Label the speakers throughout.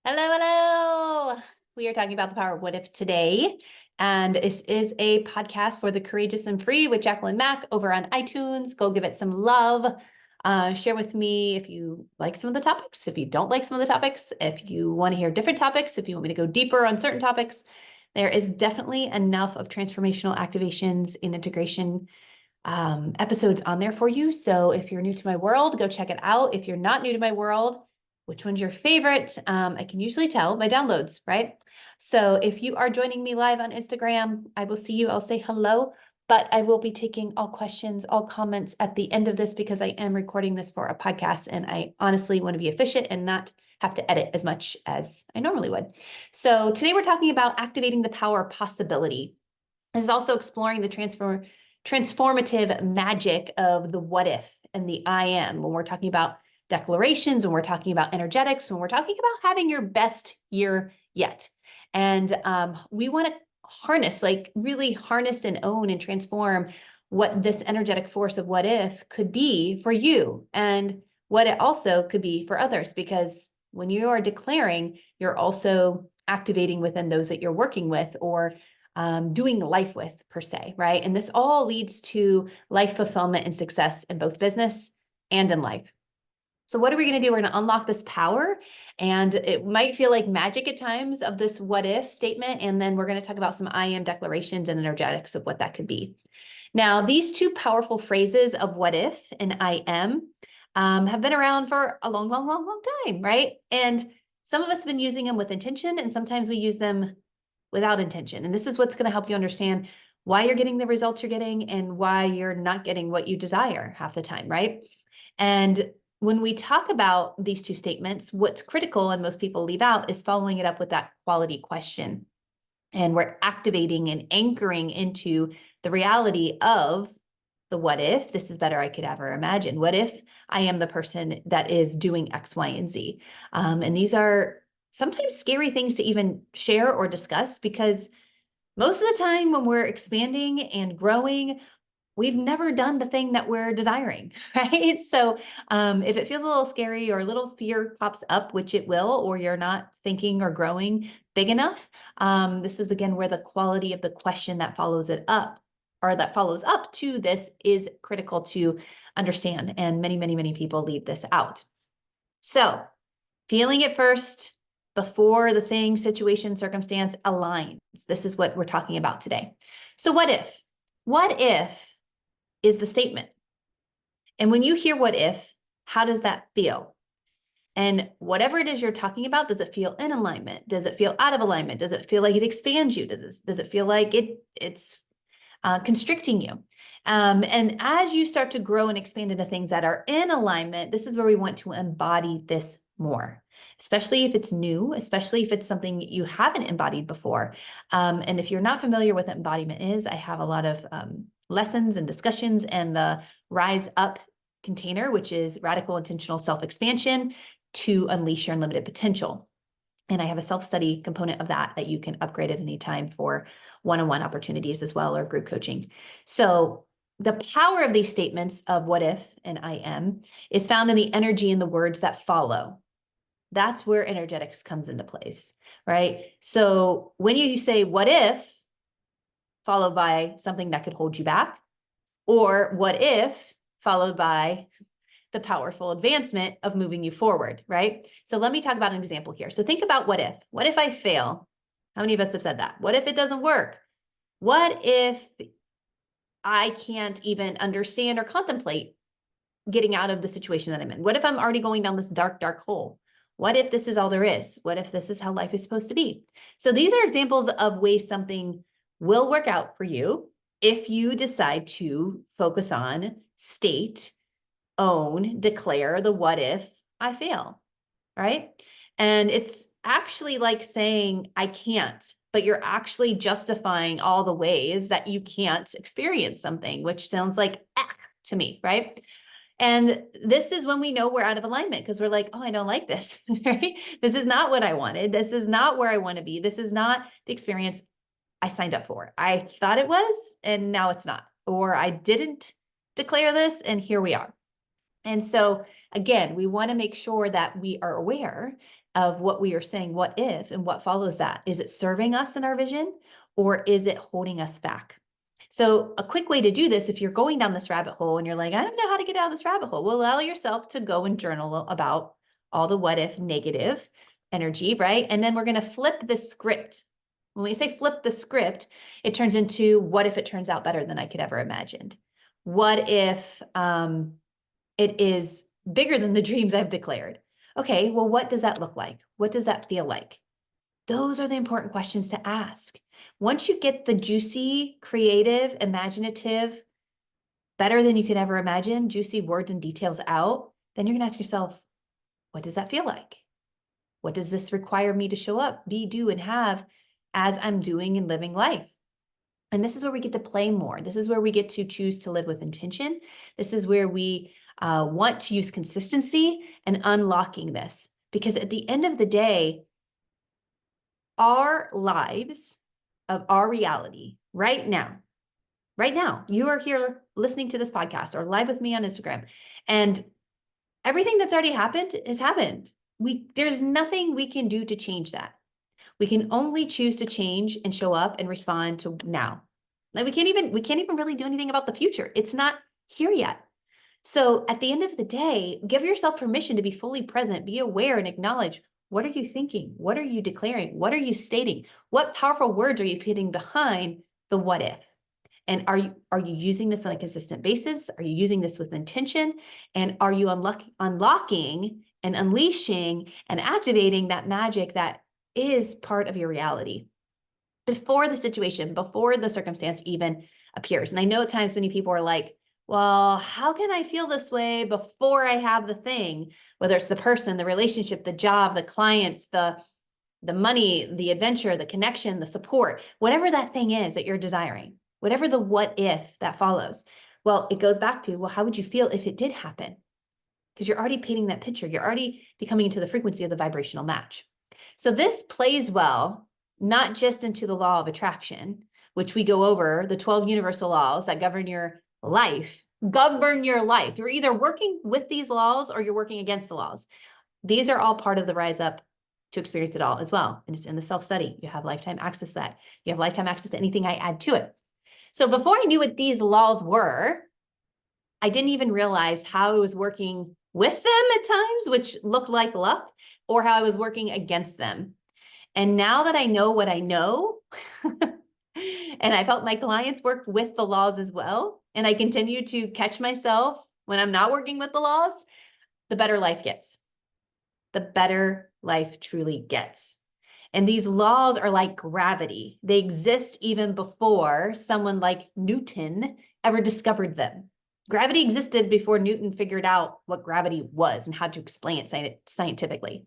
Speaker 1: Hello, hello. We are talking about the power of what if today. And this is a podcast for the courageous and free with Jacquelyn Mack over on iTunes. Go give it some love. Share with me if you like some of the topics, if you don't like some of the topics, if you want to hear different topics, if you want me to go deeper on certain topics. There is definitely enough of transformational activations and integration episodes on there for you. So if you're new to my world, go check it out. If you're not new to my world, which one's your favorite? I can usually tell by downloads, right? So if you are joining me live on Instagram, I will see you. I'll say hello, but I will be taking all questions, all comments at the end of this because I am recording this for a podcast and I honestly want to be efficient and not have to edit as much as I normally would. So today we're talking about activating the power of possibility. This is also exploring the transformative magic of the what if and the I am when we're talking about declarations, when we're talking about energetics, when we're talking about having your best year yet. And we want to harness, like really harness and own and transform what this energetic force of what if could be for you and what it also could be for others. Because when you are declaring, you're also activating within those that you're working with or doing life with per se, right? And this all leads to life fulfillment and success in both business and in life. So what are we going to do? We're going to unlock this power, and it might feel like magic at times of this what if statement. And then we're going to talk about some I am declarations and energetics of what that could be. Now, these two powerful phrases of what if and I am have been around for a long, long, long, long time, right? And some of us have been using them with intention, and sometimes we use them without intention. And this is what's going to help you understand why you're getting the results you're getting and why you're not getting what you desire half the time, right? And when we talk about these two statements, what's critical and most people leave out is following it up with that quality question. And we're activating and anchoring into the reality of the what if this is better I could ever imagine. What if I am the person that is doing X, Y, and Z? And these are sometimes scary things to even share or discuss because most of the time when we're expanding and growing, we've never done the thing that we're desiring, right? So if it feels a little scary or a little fear pops up, which it will, or you're not thinking or growing big enough, this is again where the quality of the question that follows it up or that follows up to this is critical to understand. And many, many, many people leave this out. So feeling it first before the thing, situation, circumstance aligns. This is what we're talking about today. So what if? What if is the statement. And when you hear what if, how does that feel? And whatever it is you're talking about, does it feel in alignment? Does it feel out of alignment? Does it feel like it expands you? Does it feel like it's constricting you? And as you start to grow and expand into things that are in alignment, this is where we want to embody this more, especially if it's new, especially if it's something you haven't embodied before. And if you're not familiar with what embodiment is, I have a lot of lessons and discussions and the Rise Up container, which is radical intentional self-expansion to unleash your unlimited potential. And I have a self-study component of that you can upgrade at any time for one-on-one opportunities as well, or group coaching. So the power of these statements of what if and I am is found in the energy and the words that follow. That's where energetics comes into place, right? So when you say what if, followed by something that could hold you back, or what if, followed by the powerful advancement of moving you forward, right? So let me talk about an example here. So think about what if. What if I fail? How many of us have said that? What if it doesn't work? What if I can't even understand or contemplate getting out of the situation that I'm in? What if I'm already going down this dark, dark hole? What if this is all there is? What if this is how life is supposed to be? So these are examples of ways something will work out for you if you decide to focus on, state, own, declare the what if I fail, right? And it's actually like saying, I can't, but you're actually justifying all the ways that you can't experience something, which sounds like to me, right? And this is when we know we're out of alignment because we're like, oh, I don't like this, right? This is not what I wanted. This is not where I want to be. This is not the experience I signed up for. I thought it was, and now it's not. Or I didn't declare this, and here we are. And so again, we want to make sure that we are aware of what we are saying, what if, and what follows that. Is it serving us in our vision, or is it holding us back? So a quick way to do this, if you're going down this rabbit hole and you're like, I don't know how to get out of this rabbit hole, well, allow yourself to go and journal about all the what if negative energy, right? And then we're going to flip the script. When we say flip the script, it turns into, what if it turns out better than I could ever imagined? What if it is bigger than the dreams I've declared? Okay, well, what does that look like? What does that feel like? Those are the important questions to ask. Once you get the juicy, creative, imaginative, better than you could ever imagine, juicy words and details out, then you're going to ask yourself, what does that feel like? What does this require me to show up, be, do, and have as I'm doing and living life? And this is where we get to play more. This is where we get to choose to live with intention. This is where we want to use consistency and unlocking this. Because at the end of the day, our lives of our reality right now, you are here listening to this podcast or live with me on Instagram, and everything that's already happened has happened. There's nothing we can do to change that. We can only choose to change and show up and respond to now. Like we can't even really do anything about the future. It's not here yet. So at the end of the day, give yourself permission to be fully present, be aware and acknowledge, what are you thinking? What are you declaring? What are you stating? What powerful words are you putting behind the what if? And are you using this on a consistent basis? Are you using this with intention? And are you unlocking and unleashing and activating that magic that is part of your reality before the situation, before the circumstance even appears? And I know at times many people are like, well, how can I feel this way before I have the thing? Whether it's the person, the relationship, the job, the clients, the money, the adventure, the connection, the support, whatever that thing is that you're desiring, whatever the what if that follows. Well, it goes back to, well, how would you feel if it did happen? Because you're already painting that picture. You're already becoming into the frequency of the vibrational match. So this plays well, not just into the law of attraction, which we go over, the 12 universal laws that govern your life. You're either working with these laws or you're working against the laws. These are all part of the Rise Up to experience it all as well. And it's in the self-study. You have lifetime access to that. You have lifetime access to anything I add to it. So before I knew what these laws were, I didn't even realize how I was working with them at times, which looked like luck, or how I was working against them. And now that I know what I know, and I've helped my clients work with the laws as well, and I continue to catch myself when I'm not working with the laws, the better life gets. The better life truly gets. And these laws are like gravity. They exist even before someone like Newton ever discovered them. Gravity existed before Newton figured out what gravity was and how to explain it scientifically.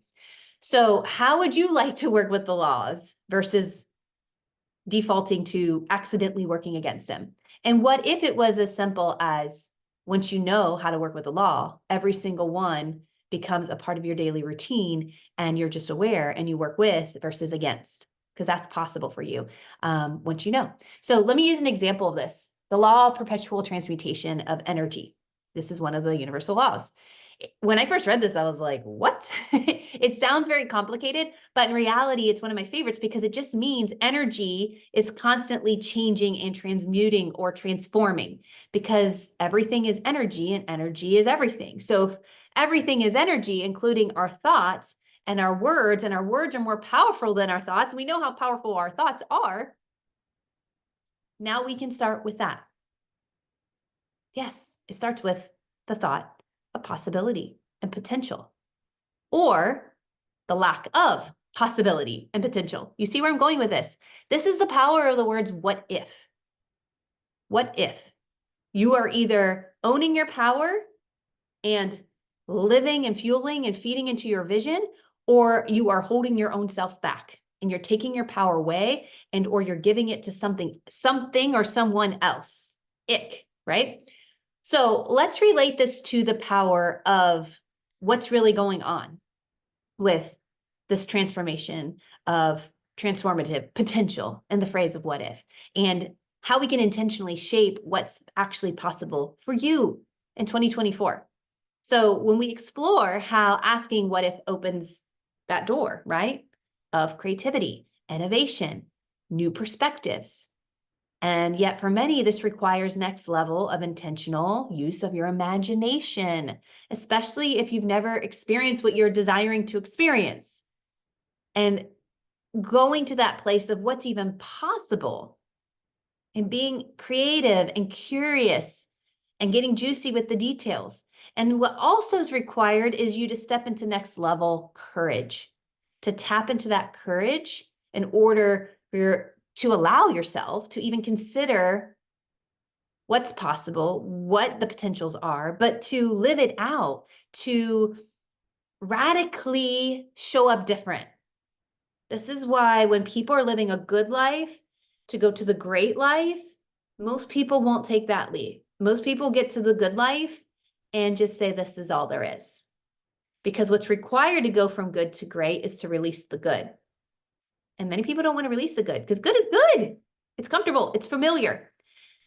Speaker 1: So how would you like to work with the laws versus defaulting to accidentally working against them? And what if it was as simple as, once you know how to work with the law, every single one becomes a part of your daily routine and you're just aware and you work with versus against, because that's possible for you once you know. So let me use an example of this. The law of perpetual transmutation of energy. This is one of the universal laws. When I first read this, I was like, what? It sounds very complicated, but in reality, it's one of my favorites because it just means energy is constantly changing and transmuting or transforming, because everything is energy and energy is everything. So if everything is energy, including our thoughts and our words are more powerful than our thoughts, we know how powerful our thoughts are. Now we can start with that. Yes, it starts with the thought of possibility and potential, or the lack of possibility and potential. You see where I'm going with this? This is the power of the words, what if? What if? You are either owning your power and living and fueling and feeding into your vision, or you are holding your own self back and you're taking your power away, and or you're giving it to something or someone else. Ick, right? So let's relate this to the power of what's really going on with this transformation of transformative potential and the phrase of what if, and how we can intentionally shape what's actually possible for you in 2024. So when we explore how asking what if opens that door, right? Of creativity, innovation, new perspectives. And yet for many, this requires next level of intentional use of your imagination, especially if you've never experienced what you're desiring to experience. And going to that place of what's even possible and being creative and curious and getting juicy with the details. And what also is required is you to step into next level courage, to tap into that courage in order to allow yourself to even consider what's possible, what the potentials are, but to live it out, to radically show up different. This is why when people are living a good life, to go to the great life, most people won't take that leap. Most people get to the good life and just say, this is all there is. Because what's required to go from good to great is to release the good. And many people don't want to release the good because good is good. It's comfortable. It's familiar.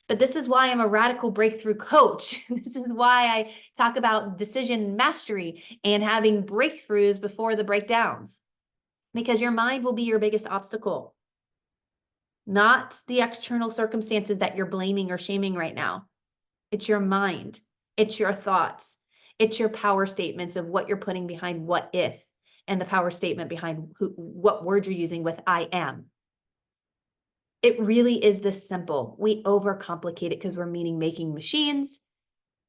Speaker 1: But this is why I'm a radical breakthrough coach. This is why I talk about decision mastery and having breakthroughs before the breakdowns. Because your mind will be your biggest obstacle, not the external circumstances that you're blaming or shaming right now. It's your mind. It's your thoughts. It's your power statements of what you're putting behind what if, and the power statement behind what word you're using with I am. It really is this simple. We overcomplicate it because we're making machines.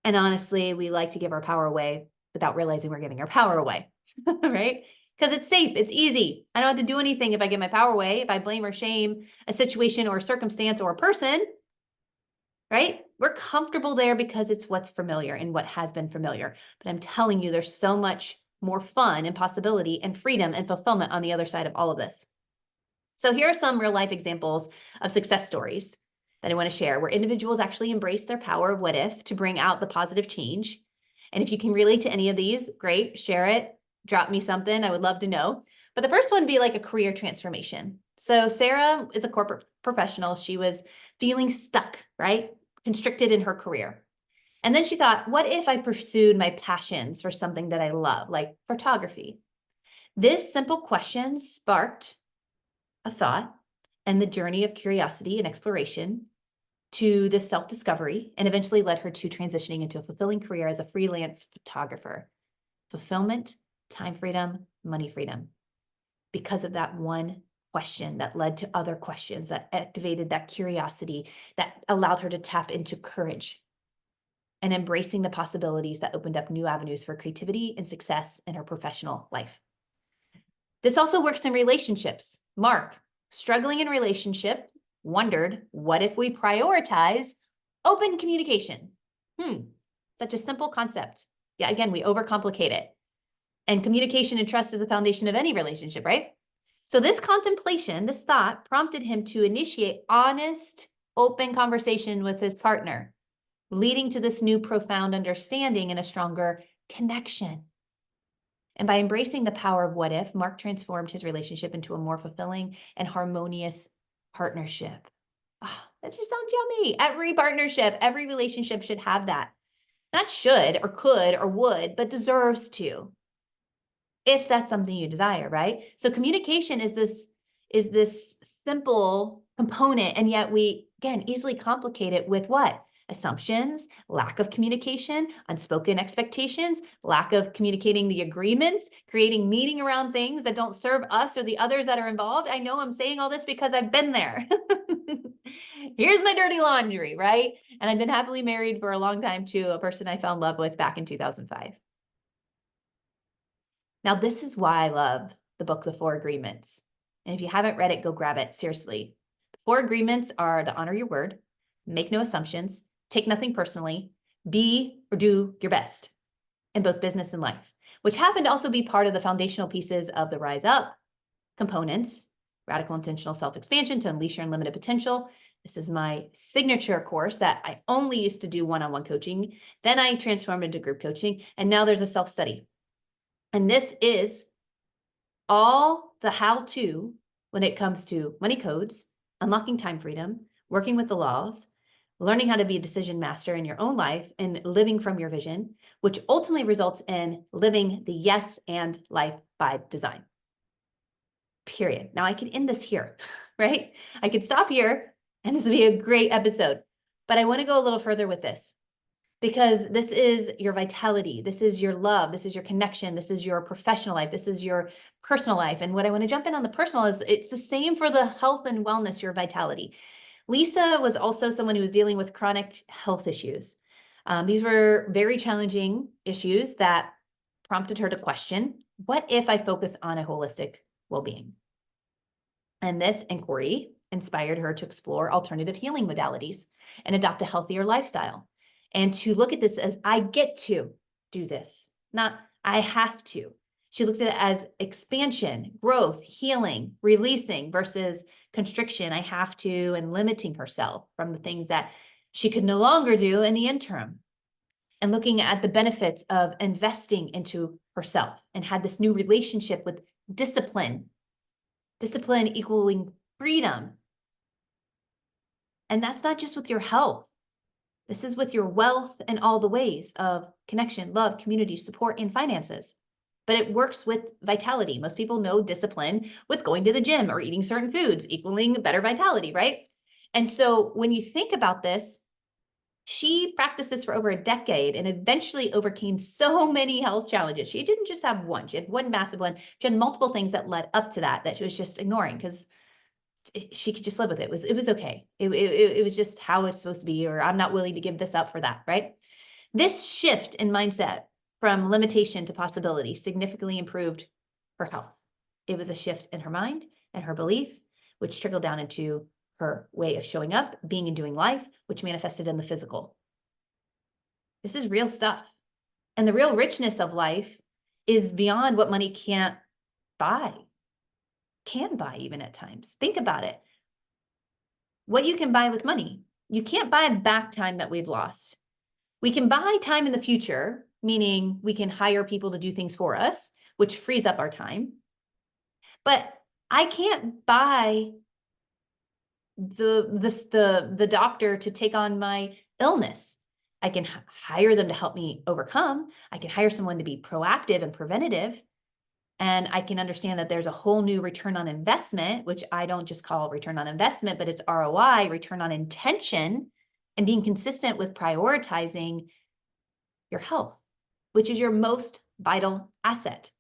Speaker 1: And honestly, we like to give our power away without realizing we're giving our power away, right? Because it's safe, it's easy. I don't have to do anything if I give my power away, if I blame or shame a situation or a circumstance or a person, right? We're comfortable there because it's what's familiar and what has been familiar. But I'm telling you, there's so much more fun and possibility and freedom and fulfillment on the other side of all of this. So here are some real life examples of success stories that I want to share where individuals actually embrace their power of what if to bring out the positive change. And if you can relate to any of these, great, share it, drop me something. I would love to know. But the first one would be like a career transformation. So Sarah is a corporate professional. She was feeling stuck, right? Constricted in her career. And then she thought, what if I pursued my passions for something that I love, like photography? This simple question sparked a thought and the journey of curiosity and exploration to this self-discovery, and eventually led her to transitioning into a fulfilling career as a freelance photographer. Fulfillment, time freedom, money freedom. Because of that one question that led to other questions that activated that curiosity, that allowed her to tap into courage and embracing the possibilities that opened up new avenues for creativity and success in her professional life. This also works in relationships. Mark, struggling in relationship, wondered, what if we prioritize open communication? Such a simple concept. Yeah, again, we overcomplicate it. And communication and trust is the foundation of any relationship, right? So this contemplation, this thought, prompted him to initiate honest, open conversation with his partner, leading to this new profound understanding and a stronger connection. And by embracing the power of what if, Mark transformed his relationship into a more fulfilling and harmonious partnership. Oh, that just sounds yummy. Every partnership, every relationship should have that. Not should or could or would, but deserves to, if that's something you desire, right? So communication is this simple component, and yet we, again, easily complicate it with what? Assumptions, lack of communication, unspoken expectations, lack of communicating the agreements, creating meaning around things that don't serve us or the others that are involved. I know I'm saying all this because I've been there. Here's my dirty laundry, right? And I've been happily married for a long time to a person I fell in love with back in 2005. Now, this is why I love the book, The Four Agreements. And if you haven't read it, go grab it, seriously. The Four Agreements are to honor your word, make no assumptions, take nothing personally, be or do your best in both business and life, which happen to also be part of the foundational pieces of the Rise Up components, radical intentional self-expansion to unleash your unlimited potential. This is my signature course that I only used to do one-on-one coaching. Then I transformed into group coaching, and now there's a self-study. And this is all the how-to when it comes to money codes, unlocking time freedom, working with the laws, learning how to be a decision master in your own life and living from your vision, which ultimately results in living the yes and life by design. period. Now I could end this here, right? I could stop here and this would be a great episode, but I want to go a little further with this because this is your vitality. This is your love. This is your connection. This is your professional life. This is your personal life. And what I want to jump in on the personal is it's the same for the health and wellness, your vitality. Lisa was also someone who was dealing with chronic health issues. These were very challenging issues that prompted her to question, what if I focus on a holistic well-being? And this inquiry inspired her to explore alternative healing modalities and adopt a healthier lifestyle. And to look at this as I get to do this, not I have to. She looked at it as expansion, growth, healing, releasing versus constriction, I have to, and limiting herself from the things that she could no longer do in the interim. And looking at the benefits of investing into herself and had this new relationship with discipline equaling freedom. And that's not just with your health. This is with your wealth and all the ways of connection, love, community, support, and finances. But it works with vitality. Most people know discipline with going to the gym or eating certain foods, equaling better vitality, right? And so when you think about this, she practiced this for over a decade and eventually overcame so many health challenges. She didn't just have one. She had one massive one. She had multiple things that led up to that she was just ignoring because she could just live with it. It was okay. It was just how it's supposed to be, or I'm not willing to give this up for that, right? This shift in mindset from limitation to possibility significantly improved her health. It was a shift in her mind and her belief, which trickled down into her way of showing up, being and doing life, which manifested in the physical. This is real stuff. And the real richness of life is beyond what money can't buy, can buy even at times. Think about it. What you can buy with money, you can't buy back time that we've lost. We can buy time in the future, meaning we can hire people to do things for us, which frees up our time. But I can't buy the doctor to take on my illness. I can hire them to help me overcome. I can hire someone to be proactive and preventative. And I can understand that there's a whole new return on investment, which I don't just call return on investment, but it's ROI, return on intention, and being consistent with prioritizing your health, which is your most vital asset.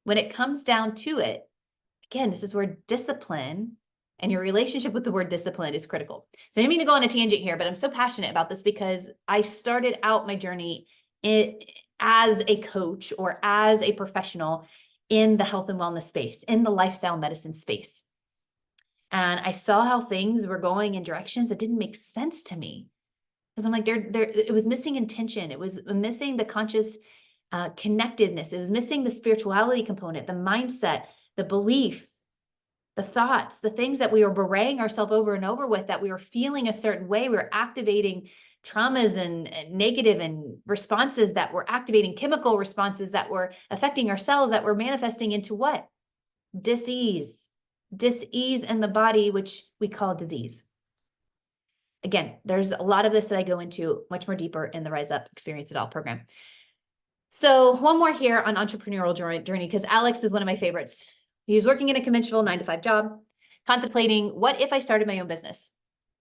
Speaker 1: When it comes down to it, again, this is where discipline and your relationship with the word discipline is critical. So I didn't mean to go on a tangent here, but I'm so passionate about this because I started out my journey as a coach or as a professional in the health and wellness space, in the lifestyle medicine space. And I saw how things were going in directions that didn't make sense to me. Because I'm like, it was missing intention. It was missing the conscious connectedness. It was missing the spirituality component, the mindset, the belief, the thoughts, the things that we were berating ourselves over and over with, that we were feeling a certain way. We were activating traumas and negative and responses that were activating chemical responses that were affecting our cells, that were manifesting into what? Dis-ease in the body, which we call disease. Again, there's a lot of this that I go into much more deeper in the Rise Up Experience It All program. So one more here on entrepreneurial journey, because Alex is one of my favorites. He was working in a conventional 9-to-5 job, contemplating, what if I started my own business?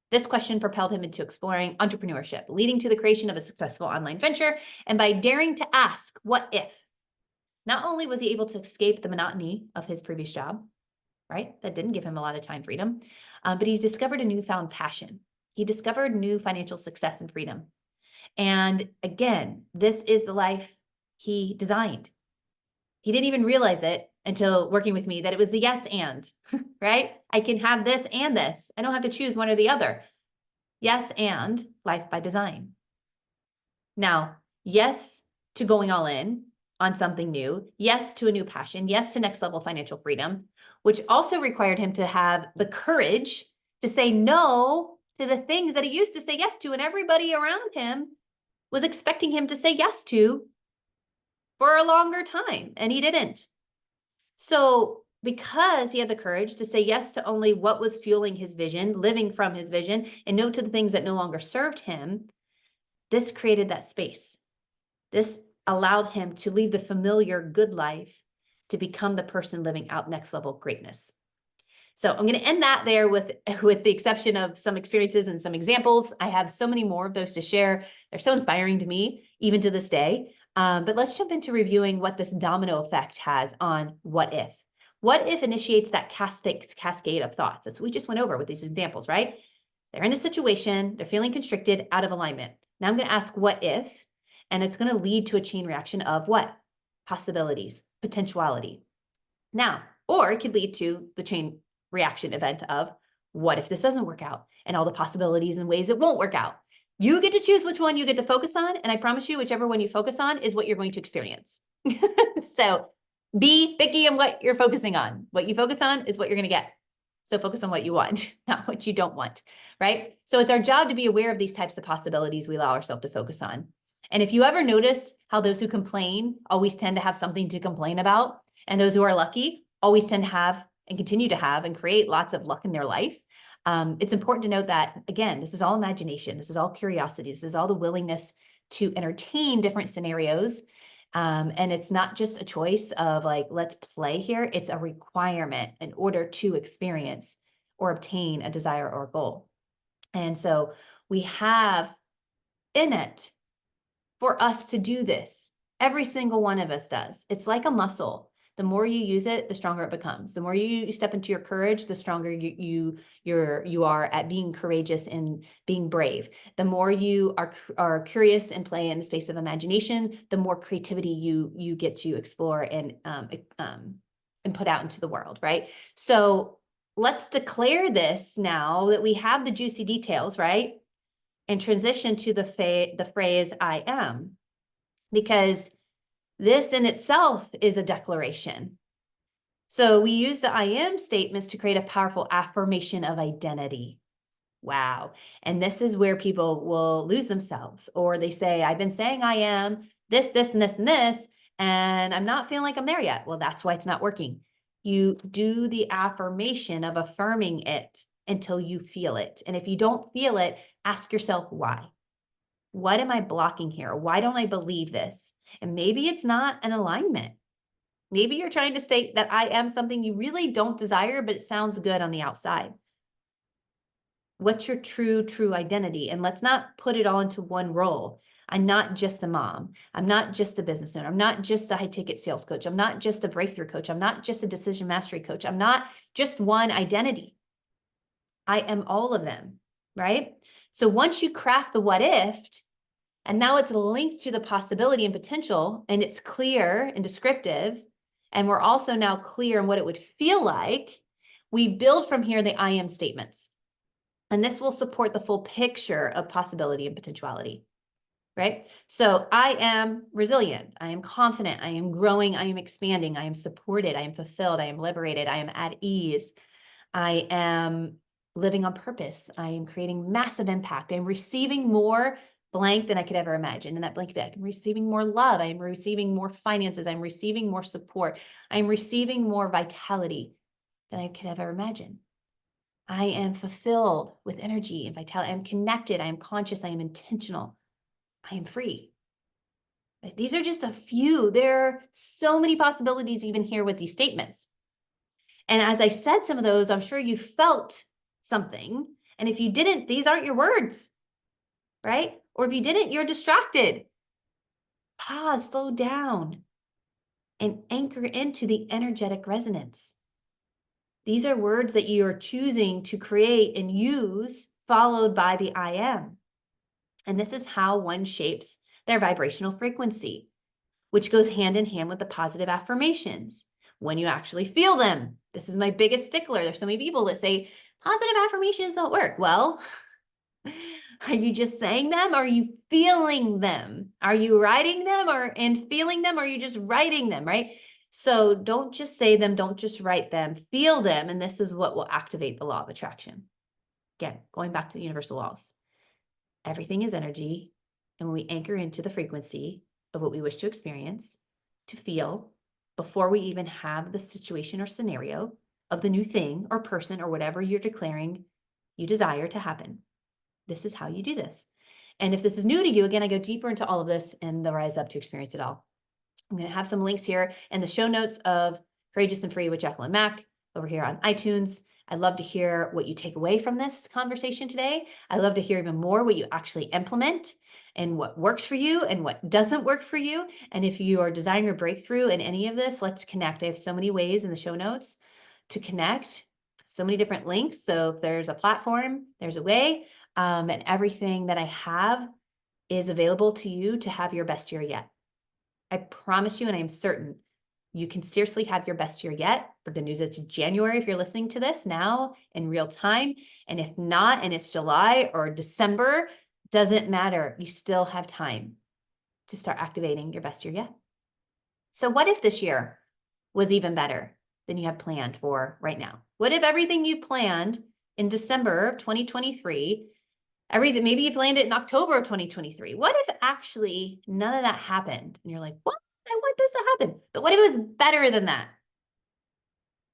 Speaker 1: This question propelled him into exploring entrepreneurship, leading to the creation of a successful online venture. And by daring to ask, what if? Not only was he able to escape the monotony of his previous job, right? That didn't give him a lot of time freedom, but he discovered a newfound passion. He discovered new financial success and freedom. And again, this is the life he designed. He didn't even realize it until working with me that it was the yes and, right? I can have this and this. I don't have to choose one or the other. Yes and life by design. Now, yes to going all in on something new. Yes to a new passion. Yes to next level financial freedom, which also required him to have the courage to say no to the things that he used to say yes to, and everybody around him was expecting him to say yes to for a longer time, and he didn't. So because he had the courage to say yes to only what was fueling his vision, living from his vision, and no to the things that no longer served him, this created that space. This allowed him to leave the familiar good life to become the person living out next level greatness. So I'm going to end that there with the exception of some experiences and some examples. I have so many more of those to share. They're so inspiring to me, even to this day. But let's jump into reviewing what this domino effect has on what if. What if initiates that cascade of thoughts? That's what we just went over with these examples, right? They're in a situation, they're feeling constricted, out of alignment. Now I'm going to ask what if, and it's going to lead to a chain reaction of what? Possibilities, potentiality. Now, or it could lead to the chain reaction event of what if this doesn't work out and all the possibilities and ways it won't work out. You get to choose which one you get to focus on. And I promise you, whichever one you focus on is what you're going to experience. So be picky on what you're focusing on. What you focus on is what you're going to get. So focus on what you want, not what you don't want, right? So it's our job to be aware of these types of possibilities we allow ourselves to focus on. And if you ever notice how those who complain always tend to have something to complain about, and those who are lucky always tend to have and continue to have and create lots of luck in their life, it's important to note that, again, this is all imagination. This is all curiosity. This is all the willingness to entertain different scenarios. And it's not just a choice of like, let's play here. It's a requirement in order to experience or obtain a desire or goal. And so we have in it for us to do this. Every single one of us does. It's like a muscle. The more you use it, the stronger it becomes. The more you step into your courage, the stronger you are at being courageous and being brave. The more you are curious and play in the space of imagination, the more creativity you get to explore and put out into the world, right? So let's declare this now that we have the juicy details, right? And transition to the phrase I am, because this in itself is a declaration. So we use the I am statements to create a powerful affirmation of identity. Wow. And this is where people will lose themselves, or they say, I've been saying I am this, this, and this, and this, and I'm not feeling like I'm there yet. Well, that's why it's not working. You do the affirmation of affirming it until you feel it. And if you don't feel it, ask yourself why. What am I blocking here? Why don't I believe this? And maybe it's not an alignment. Maybe you're trying to state that I am something you really don't desire, but it sounds good on the outside. What's your true identity? And let's not put it all into one role. I'm not just a mom. I'm not just a business owner. I'm not just a high ticket sales coach. I'm not just a breakthrough coach. I'm not just a decision mastery coach. I'm not just one identity. I am all of them, right? So once you craft the what if, and now it's linked to the possibility and potential, and it's clear and descriptive, and we're also now clear on what it would feel like, we build from here the I am statements. And this will support the full picture of possibility and potentiality, right? So I am resilient. I am confident. I am growing. I am expanding. I am supported. I am fulfilled. I am liberated. I am at ease. I am living on purpose. I am creating massive impact. I'm receiving more blank than I could ever imagine. In that blank bag, I'm receiving more love. I'm receiving more finances. I'm receiving more support. I'm receiving more vitality than I could ever imagine. I am fulfilled with energy and vitality. I'm connected. I am conscious. I am intentional. I am free. These are just a few. There are so many possibilities even here with these statements. And as I said some of those, I'm sure you felt something. And if you didn't, these aren't your words, right? Or if you didn't, you're distracted. Pause, slow down, and anchor into the energetic resonance. These are words that you are choosing to create and use, followed by the I am. And this is how one shapes their vibrational frequency, which goes hand in hand with the positive affirmations. When you actually feel them, this is my biggest stickler. There's so many people that say positive affirmations don't work. Well, are you just saying them? Or are you feeling them? Are you writing them and feeling them? Or are you just writing them, right? So don't just say them. Don't just write them. Feel them. And this is what will activate the law of attraction. Again, going back to the universal laws. Everything is energy. And when we anchor into the frequency of what we wish to experience, to feel, before we even have the situation or scenario of the new thing or person or whatever you're declaring you desire to happen. This is how you do this. And if this is new to you, again, I go deeper into all of this in the Rise Up to Experience It All. I'm going to have some links here in the show notes of Courageous and Free with Jacquelyn Mack over here on iTunes. I'd love to hear what you take away from this conversation today. I'd love to hear even more what you actually implement and what works for you and what doesn't work for you. And if you are desiring a breakthrough in any of this, let's connect. I have so many ways in the show notes to connect, so many different links. So if there's a platform, there's a way, and everything that I have is available to you to have your best year yet. I promise you, and I am certain, you can seriously have your best year yet. The good news is it's January if you're listening to this now in real time. And if not, and it's July or December, doesn't matter. You still have time to start activating your best year yet. So what if this year was even better than you had planned for right now? What if everything you planned in December of 2023, maybe you planned it in October of 2023. What if actually none of that happened? And you're like, what? I want this to happen. But what if it was better than that?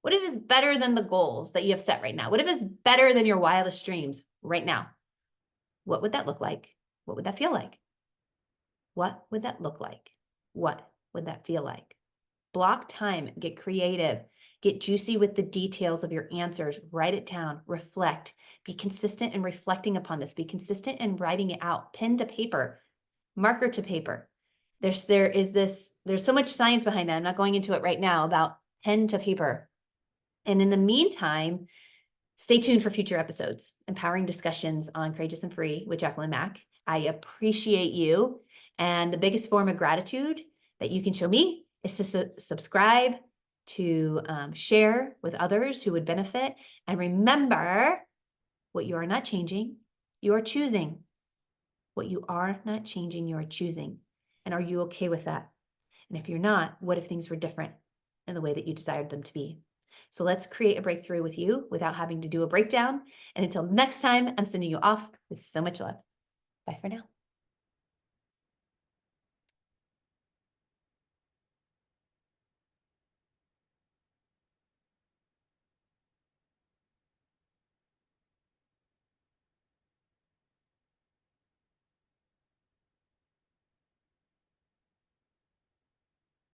Speaker 1: What if it's better than the goals that you have set right now? What if it's better than your wildest dreams right now? What would that look like? What would that feel like? What would that look like? What would that feel like? Block time, get creative, get juicy with the details of your answers, write it down, reflect, be consistent in reflecting upon this, be consistent in writing it out, pen to paper, marker to paper. There's so much science behind that. I'm not going into it right now about pen to paper. And in the meantime, stay tuned for future episodes, empowering discussions on Courageous and Free with Jacquelyn Mack. I appreciate you. And the biggest form of gratitude that you can show me is to subscribe, to share with others who would benefit. And remember, what you are not changing, you are choosing. What you are not changing, you are choosing. And are you okay with that? And if you're not, what if things were different in the way that you desired them to be? So let's create a breakthrough with you without having to do a breakdown. And until next time, I'm sending you off with so much love. Bye for now.